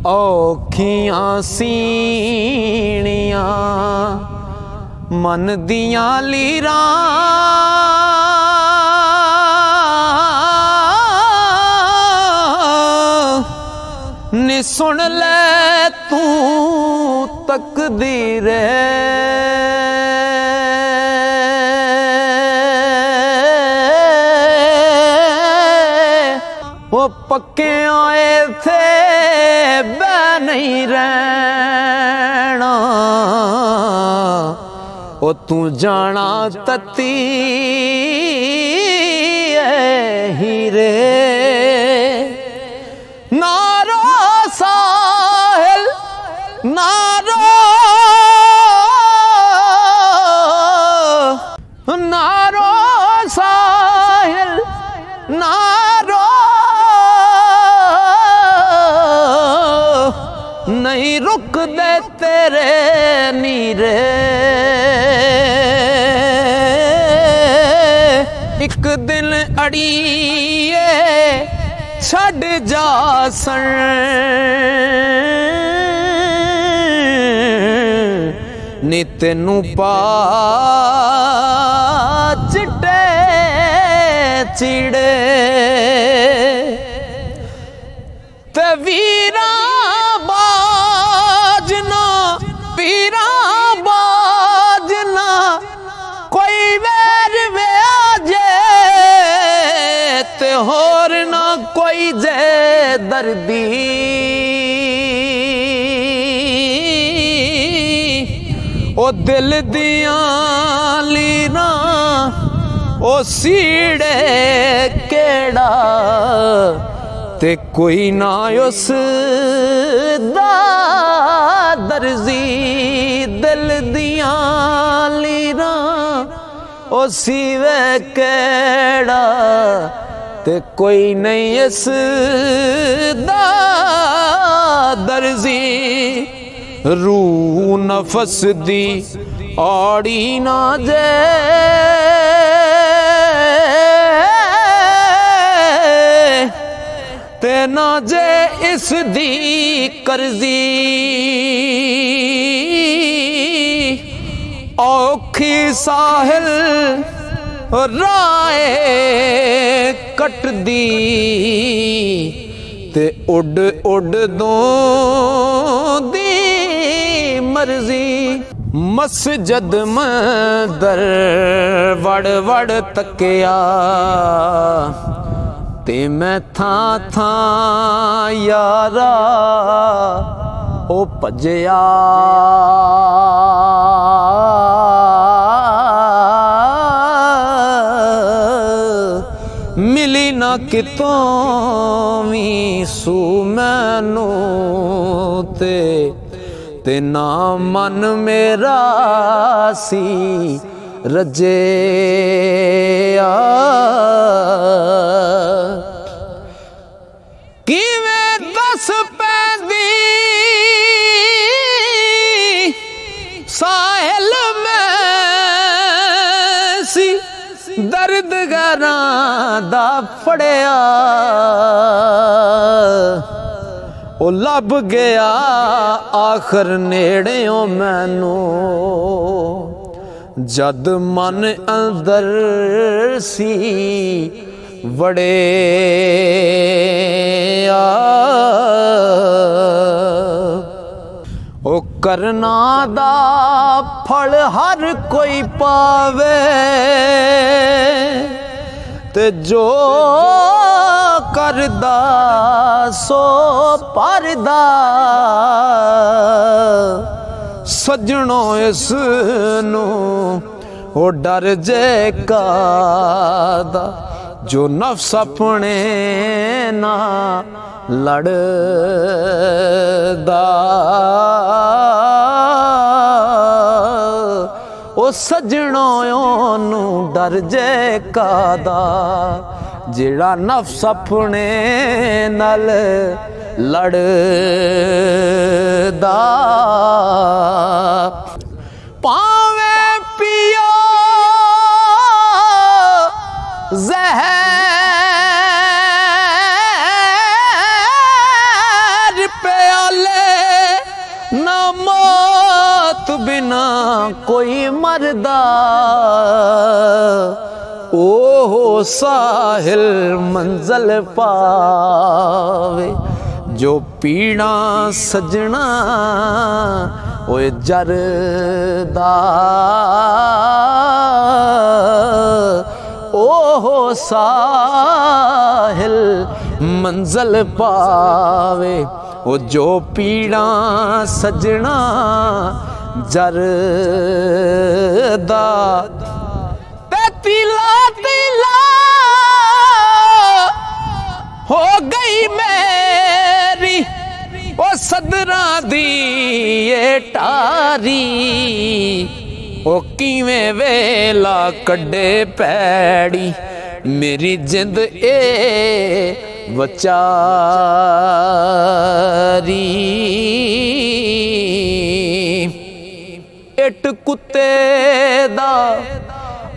औखियां सीणियां मन दियां लीरां नी सुन ले तू तकदीर वो पक्के आए थे बह नहीं रहना वो तू जाना तती हीरे नारो साहिल नारो नारो साहिल नारो नहीं रुक दे तेरे नीरे एक दिन अड़िए छड़ जा सन नी तेनू पा चिट्टे चिड़े ते वीरा बाजना वीरा बाजना कोई वैर वे आजे ते होर ना कोई जे दर्दी ओ दिल दियां लीरां ओ सीड़े केड़ा ते कोई ना उस दा दर्जी दिल दियां लीरां ओ सीवे केड़ा ते कोई नहीं इस दा दर्जी रूह नफस दी आड़ी ना जे ते ना जे इस दी करजी औखी साहिल राए कट दी ते उड उड दो दी मर्जी मस्जिद मंदर वड़ वड़ तकिया ते मैं था यारा ओ भजया मिली ना कितों भी सू मैनू ते ना मन मेरा सी रजे किवें दस पैंदी साहिल में सी दर्द गरां दा फड़िया ओ लब गया आखर नेड़ियों मैनू जद मन अंदर सी वड़े ओ करना दा फल हर कोई पावे ते जो करदा सो परदा सजनो इस नू ओ डर जे कादा जो नफ्स अपने ना लड़दा ओ सजनो ओनू डर जे कादा जेड़ा नफ्स अपने नल लड़दा पावे पियो जहर प्याले ना मौत बिना कोई मरदा ओ साहिल मंजिल पावे जो पीड़ा सजना ओए जरदा ओ साहिल मंजिल पावे ओ जो पीड़ा सजना जरदा ते तिला तिला हो गई मेरी ओ सदरा दी ये टारी ओ किवें वेला कड्डे पैड़ी मेरी जिंद ए वचारी इट कुत्ते दा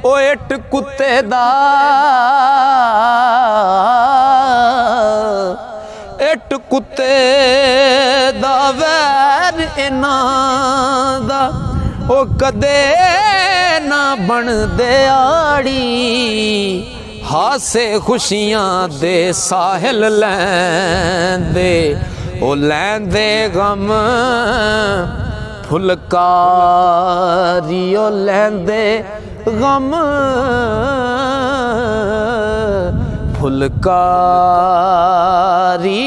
ओ इट कुत्ते दा इट कुत्ते दा वैर इन्हां दा ओ कदे ना बन दे आड़ी हासे खुशियां दे साहिल लैंदे ओ लैंदे गम फुलकारी ओ लैंदे गम फुलकारी